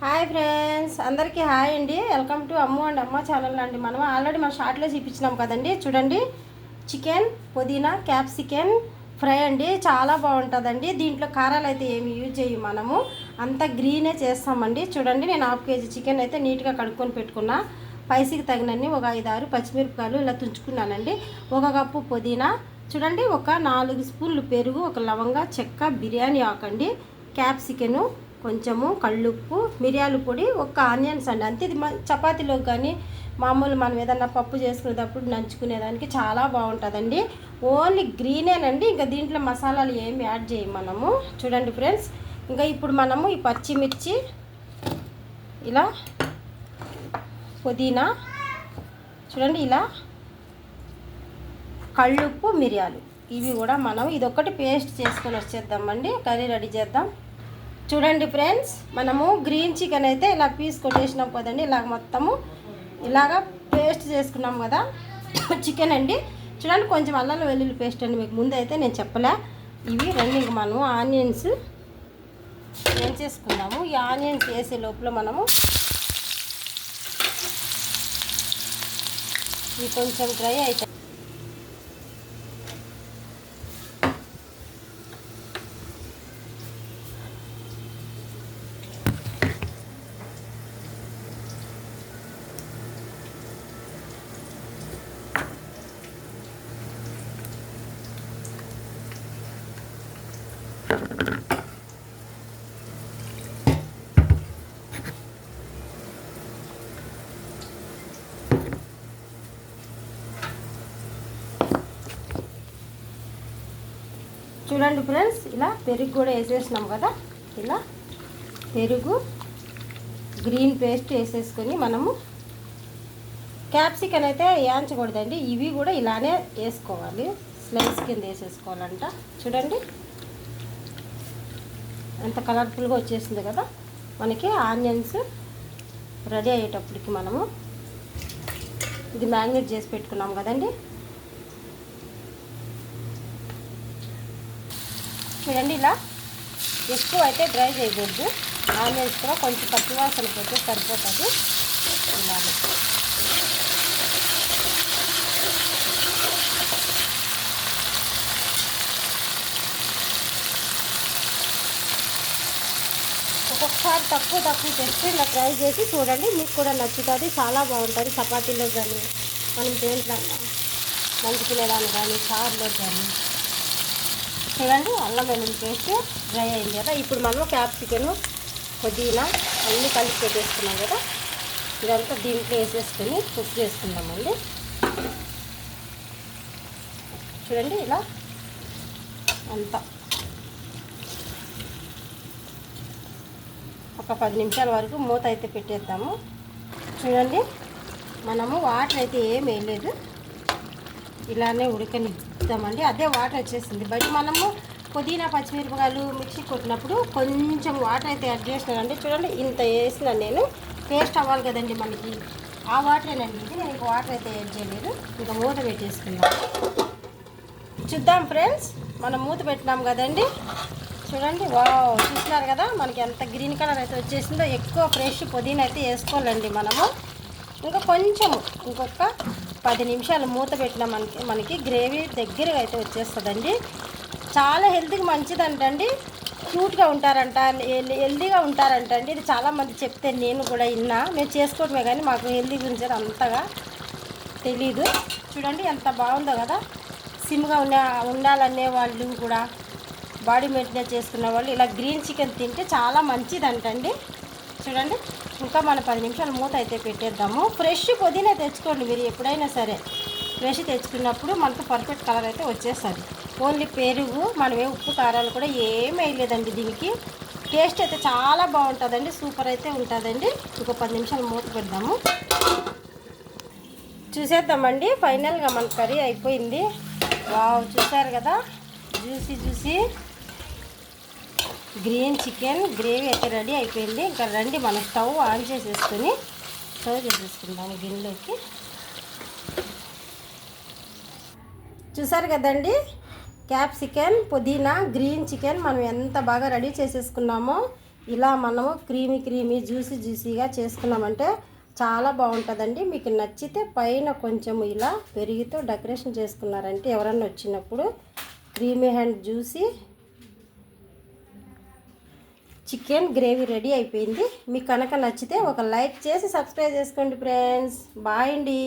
Hi friends, అందరికీ hi అండి. Welcome to Ammu and అమ్మ ఛానల్ అండి. మనం ఆల్రెడీ మన షార్ట్లో చూపించినాం కదండి. చూడండి, చికెన్ పుదీనా క్యాప్సికన్ ఫ్రై అండి. చాలా బాగుంటుందండి. దీంట్లో కారాలు అయితే ఏమి యూజ్ చేయం, మనము అంతా గ్రీనే చేస్తామండి. చూడండి, నేను 1/2 కేజీ చికెన్ అయితే నీట్గా కడుక్కొని పెట్టుకున్నా. స్పైసీకి తగినన్ని ఒక 5-6 పచ్చిమిరపకాయలు ఇలా తుంచుకున్నానండి. 1 కప్పు పుదీనా, చూడండి, ఒక 4 స్పూన్లు పెరుగు, ఒక లవంగ చెక్క, బిర్యానీ ఆకండి, క్యాప్సికను, కొంచెము కళ్ళుప్పు, మిరియాల పొడి, ఒక ఆనియన్స్ అండి. అంతే. ఇది చపాతీలో కానీ మామూలు మనం ఏదన్నా పప్పు చేసుకునేటప్పుడు నంచుకునేదానికి చాలా బాగుంటుందండి. ఓన్లీ గ్రీనేనండి. ఇంకా దీంట్లో మసాలాలు ఏమి యాడ్ చేయం మనము. చూడండి ఫ్రెండ్స్, ఇంకా ఇప్పుడు మనము ఈ పచ్చిమిర్చి, ఇలా పుదీనా, చూడండి, ఇలా కళ్ళుప్పు, మిరియాలు, ఇవి కూడా మనం ఇదొక్కటి పేస్ట్ చేసుకొని వచ్చేద్దామండి. కర్రీ రెడీ చేద్దాం. చూడండి ఫ్రెండ్స్, మనము గ్రీన్ చికెన్ అయితే ఇలా పీస్ కొట్టేసినాం కదండి. ఇలాగ మొత్తము ఇలాగా పేస్ట్ చేసుకున్నాం కదా చికెన్ అండి. చూడండి, కొంచెం అల్లం వెల్లుల్లి పేస్ట్ అండి. మీకు ముందు అయితే నేను చెప్పలే. ఇవి రెండు ఇంక మనము ఆనియన్స్ ఏం చేసుకుందాము. ఈ ఆనియన్స్ వేసే లోపల మనము ఇవి కొంచెం డ్రై అయితే చూడండి ఫ్రెండ్స్, ఇలా పెరుగు కూడా వేసేసినాం కదా. ఇలా పెరుగు, గ్రీన్ పేస్ట్ వేసేసుకొని మనము క్యాప్సికన్ అయితే వేయించకూడదండి. ఇవి కూడా ఇలానే వేసుకోవాలి, స్లైస్ కింద వేసేసుకోవాలంట. చూడండి, ఎంత కలర్ఫుల్గా వచ్చేసింది కదా మనకి. ఆనియన్స్ రెడీ అయ్యేటప్పటికి మనము ఇది మ్యారినేట్ చేసి పెట్టుకున్నాం కదండి. చూడండి, ఇలా ఎక్కువ అయితే డ్రై చేయకూడదు. ఆనియన్స్ కూడా కొంచెం పచ్చివాసన పోతే సరిపోతుంది. ఇలాగే ఒక్కొక్కసారి తక్కువ తెచ్చి ఇలా ట్రై చేసి చూడండి, మీకు కూడా నచ్చుతుంది. చాలా బాగుంటుంది. చపాతీలో కానీ మనం దేంట్లో నంచుకునేదాన్ని కానీ చారులో కానీ. చూడండి, అల్లం వెల్లుల్లి పేస్ట్ డ్రై అయింది కదా. ఇప్పుడు మనం క్యాప్సికన్, పుదీనా అన్నీ కలిపి పెట్టేసుకున్నాం కదా. ఇదంతా దీంట్లో వేసేసుకొని కుక్ చేసుకుందామండి. చూడండి, ఇలా అంతా ఒక 10 నిమిషాల వరకు మూత అయితే పెట్టేద్దాము. చూడండి, మనము వాటర్ అయితే ఏం వేయలేదు, ఇలానే ఉడకనిద్దామండి. అదే వాటర్ వచ్చేసింది. బట్ మనము పుదీనా పచ్చిమిరపకాయలు మిక్సీ కొట్టినప్పుడు కొంచెం వాటర్ అయితే యాడ్ చేసినానండి. చూడండి, ఇంత వేసిన నేను పేస్ట్ అవ్వాలి కదండి మనకి. ఆ వాటరేనండి ఇది. నేను ఇంకా వాటర్ అయితే యాడ్ చేయలేదు. ఇంకా మూత పెట్టేసుకుందాం. చూద్దాం ఫ్రెండ్స్, మనం మూత పెట్టినాం కదండి. చూడండి, వావ్, చూస్తున్నారు కదా మనకి ఎంత గ్రీన్ కలర్ అయితే వచ్చేసిందో. ఎక్కువ ఫ్రెష్ పుదీనా అయితే వేసుకోవాలండి మనము. ఇంకా కొంచెము ఇంకొక 10 నిమిషాలు మూత పెట్టినా మనకి గ్రేవీ దగ్గరగా అయితే వచ్చేస్తుందండి. చాలా హెల్తీగా మంచిదంటండి. క్యూట్గా ఉంటారంట, హెల్తీగా ఉంటారంటండి. ఇది చాలామంది చెప్తే నేను కూడా విన్నా. మేము చేసుకోవడమే కానీ మాకు హెల్తీ గురించి అంతగా తెలీదు. చూడండి, ఎంత బాగుందో కదా. సిమ్గా ఉండాలనే వాళ్ళు కూడా, బాడీ మెయింటైన్ చేసుకున్న వాళ్ళు ఇలా గ్రీన్ చికెన్ తింటే చాలా మంచిదంటండి. చూడండి, ఇంకా మనం 10 నిమిషాలు మూత అయితే పెట్టేద్దాము. ఫ్రెష్ పుదీనా తెచ్చుకోండి మీరు ఎప్పుడైనా సరే. ఫ్రెష్ తెచ్చుకున్నప్పుడు మనకు పర్ఫెక్ట్ కలర్ అయితే వచ్చేస్తుంది. ఓన్లీ పెరుగు, మనమే ఉప్పు కారాలు కూడా ఏం వేయలేదండి దీనికి. టేస్ట్ అయితే చాలా బాగుంటుందండి. సూపర్ అయితే ఉంటుందండి. ఇంకో 10 నిమిషాలు మూత పెడదాము. చూసేద్దామండి. ఫైనల్గా మన కర్రీ అయిపోయింది. వావ్, చూసారు కదా, జ్యూసీ గ్రీన్ చికెన్ గ్రేవీ అయితే రెడీ అయిపోయింది. ఇంకా రండి మనం స్టవ్ ఆన్ చేసేసుకొని సర్వ్ చేసేసుకుందాము గిన్నెలోకి. చూసారు కదండి, క్యాప్సికన్ పుదీనా గ్రీన్ చికెన్ మనం ఎంత బాగా రెడీ చేసేసుకున్నామో. ఇలా మనము క్రీమీ జ్యూసీగా చేసుకున్నామంటే చాలా బాగుంటుందండి. మీకు నచ్చితే పైన కొంచెం ఇలా పెరుగుతో డెకరేషన్ చేసుకున్నారంటే ఎవరన్నా వచ్చినప్పుడు creamy and juicy chicken gravy ready అయిపోయింది. మీకు కనుక నచ్చితే ఒక లైక్ చేసి సబ్స్క్రైబ్ చేసుకోండి ఫ్రెండ్స్. బాయ్ అండి.